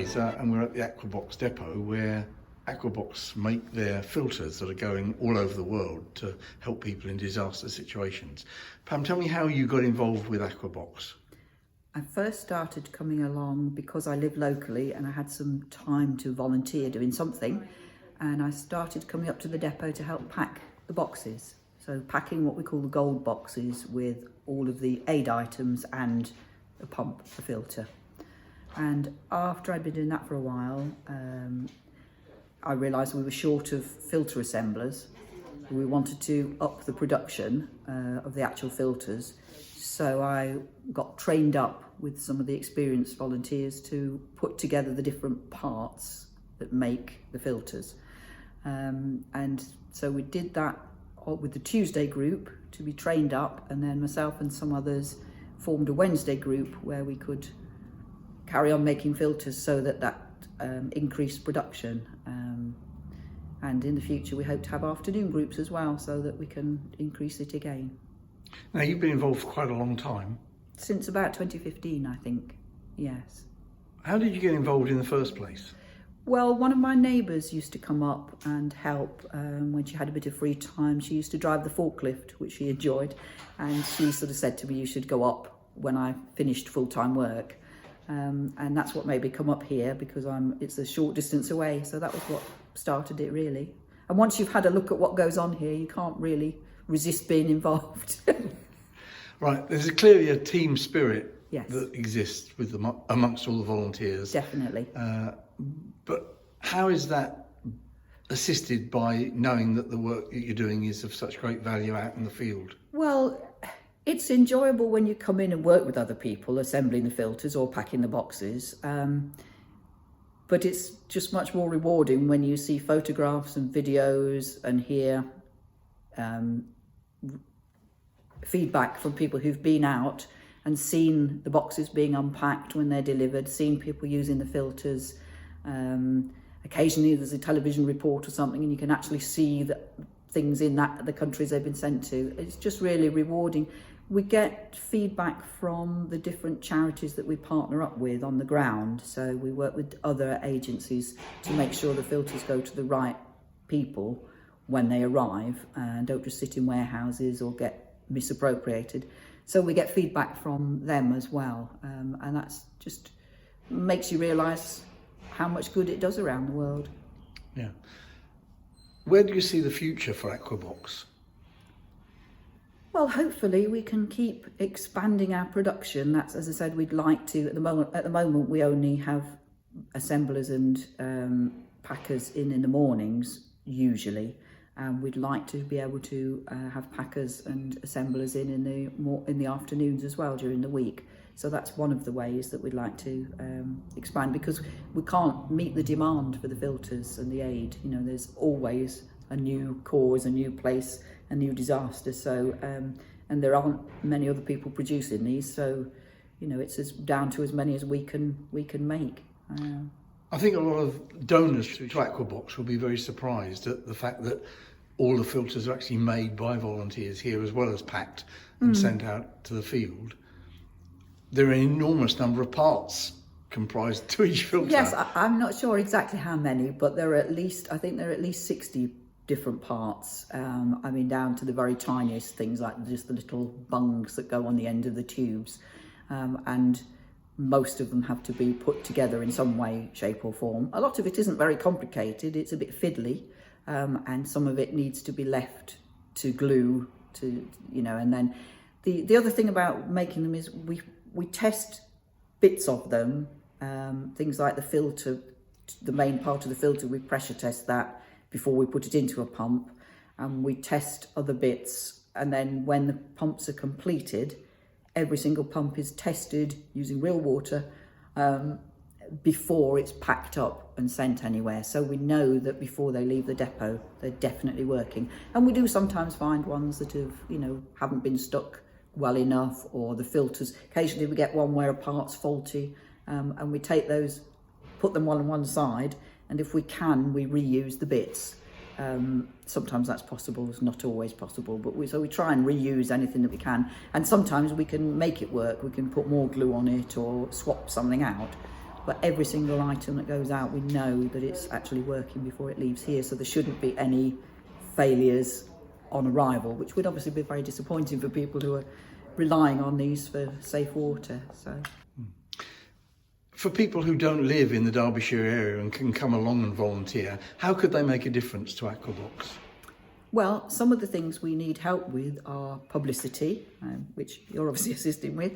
Fraser and we're at the Aquabox depot where Aquabox make their filters that are going all over the world to help people in disaster situations. Pam, tell me how you got involved with Aquabox. I first started coming along because I live locally and I had some time to volunteer doing something, and I started coming up to the depot to help pack the boxes. So packing what we call the gold boxes with all of the aid items and a pump, a filter. And after I'd been doing that for a while, I realised we were short of filter assemblers. We wanted to up the production of the actual filters. So I got trained up with some of the experienced volunteers to put together the different parts that make the filters. And so we did that with the Tuesday group to be trained up, and then myself and some others formed a Wednesday group where we could carry on making filters so that increased production. And in the future we hope to have afternoon groups as well so that we can increase it again. Now, you've been involved for quite a long time. Since about 2015, I think, yes. How did you get involved in the first place? Well, one of my neighbours used to come up and help when she had a bit of free time. She used to drive the forklift, which she enjoyed, and she sort of said to me, you should go up when I finished full-time work. And that's what made me come up here, because it's a short distance away. So that was what started it, really. And once you've had a look at what goes on here, you can't really resist being involved. Right, there's clearly a team spirit yes. that exists amongst all the volunteers. Definitely. But how is that assisted by knowing that the work that you're doing is of such great value out in the field? Well, it's enjoyable when you come in and work with other people assembling the filters or packing the boxes. But it's just much more rewarding when you see photographs and videos and hear feedback from people who've been out and seen the boxes being unpacked when they're delivered, seen people using the filters. Occasionally there's a television report or something and you can actually see the things in the countries they've been sent to. It's just really rewarding. We get feedback from the different charities that we partner up with on the ground. So we work with other agencies to make sure the filters go to the right people when they arrive and don't just sit in warehouses or get misappropriated. So we get feedback from them as well. And that's just makes you realise how much good it does around the world. Yeah. Where do you see the future for Aquabox? Well, hopefully we can keep expanding our production. That's, as I said, we'd like to. At the moment, we only have assemblers and packers in the mornings usually. We'd like to be able to have packers and assemblers in the afternoons as well during the week. So that's one of the ways that we'd like to expand, because we can't meet the demand for the filters and the aid. You know, there's always a new cause, a new place, a new disaster. So, and there aren't many other people producing these. So, you know, it's down to as many as we can make. I think a lot of donors to Aquabox will be very surprised at the fact that all the filters are actually made by volunteers here, as well as packed and sent out to the field. There are an enormous number of parts comprised to each filter. Yes, I'm not sure exactly how many, but there are at least 60 different parts. I mean, down to the very tiniest things, like just the little bungs that go on the end of the tubes. And most of them have to be put together in some way, shape or form. A lot of it isn't very complicated, it's a bit fiddly, and some of it needs to be left to glue, to, you know. And then the other thing about making them is we test bits of them, things like the filter, the main part of the filter, we pressure test that before we put it into a pump, and we test other bits, and then when the pumps are completed, every single pump is tested using real water before it's packed up and sent anywhere. So we know that before they leave the depot, they're definitely working. And we do sometimes find ones that have, you know, haven't been stuck well enough, or the filters. Occasionally we get one where a part's faulty, and we take those, put them on one side, and if we can, we reuse the bits. Sometimes that's possible, it's not always possible, but we try and reuse anything that we can, and sometimes we can make it work. We can put more glue on it or swap something out, but every single item that goes out, we know that it's actually working before it leaves here, so there shouldn't be any failures on arrival, which would obviously be very disappointing for people who are relying on these for safe water. So, for people who don't live in the Derbyshire area and can come along and volunteer, how could they make a difference to Aquabox? well, some of the things we need help with are publicity, which you're obviously assisting with.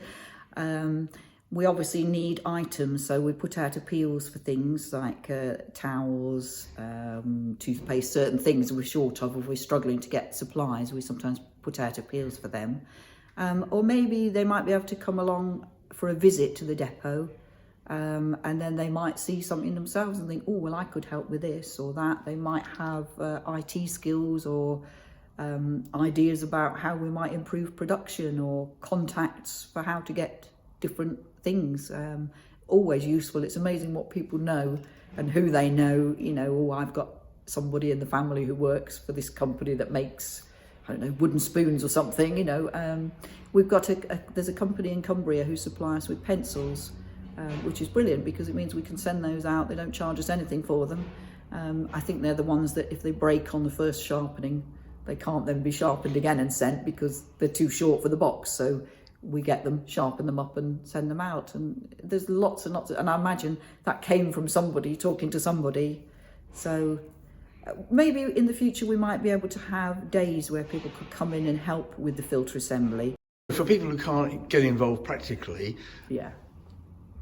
We obviously need items, so we put out appeals for things like towels, toothpaste, certain things we're short of. If we're struggling to get supplies, we sometimes put out appeals for them. Or maybe they might be able to come along for a visit to the depot, and then they might see something themselves and think, oh, well, I could help with this or that. They might have IT skills or ideas about how we might improve production or contacts for how to get different things. Always useful. It's amazing what people know and who they know. You know, oh, I've got somebody in the family who works for this company that makes, I don't know, wooden spoons or something. You know, we've got there's a company in Cumbria who supply us with pencils, which is brilliant because it means we can send those out. They don't charge us anything for them. I think they're the ones that if they break on the first sharpening, they can't then be sharpened again and sent because they're too short for the box. So we get them, sharpen them up and send them out. And there's lots and lots and I imagine that came from somebody talking to somebody. So maybe in the future we might be able to have days where people could come in and help with the filter assembly. For people who can't get involved practically, yeah,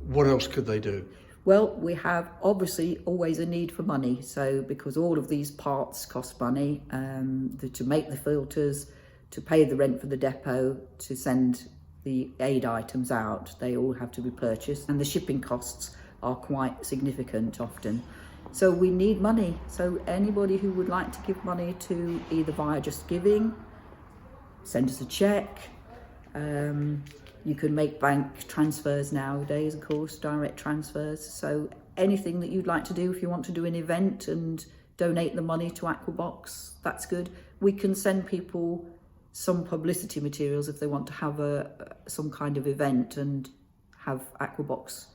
what else could they do? Well, we have obviously always a need for money. So because all of these parts cost money, to make the filters, to pay the rent for the depot, to send the aid items out, they all have to be purchased, and the shipping costs are quite significant often. So we need money. So anybody who would like to give money to either via Just Giving, send us a cheque. You can make bank transfers nowadays, of course, direct transfers. So anything that you'd like to do, if you want to do an event and donate the money to Aquabox, that's good. We can send people some publicity materials if they want to have some kind of event and have Aquabox,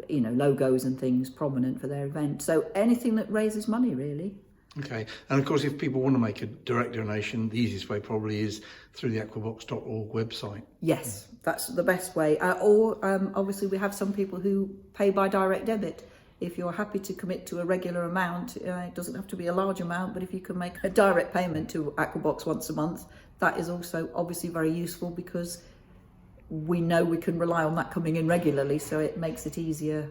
you know, logos and things prominent for their event. So anything that raises money, really. Okay, and of course if people want to make a direct donation, the easiest way probably is through the aquabox.org website. Yes, that's the best way. Or obviously we have some people who pay by direct debit. If you're happy to commit to a regular amount, it doesn't have to be a large amount, but if you can make a direct payment to Aquabox once a month, that is also obviously very useful because we know we can rely on that coming in regularly, so it makes it easier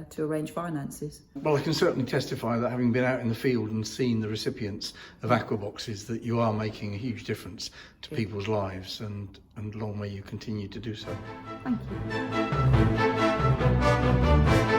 to arrange finances. Well, I can certainly testify that having been out in the field and seen the recipients of Aquaboxes, that you are making a huge difference to people's lives, and long may you continue to do so. Thank you.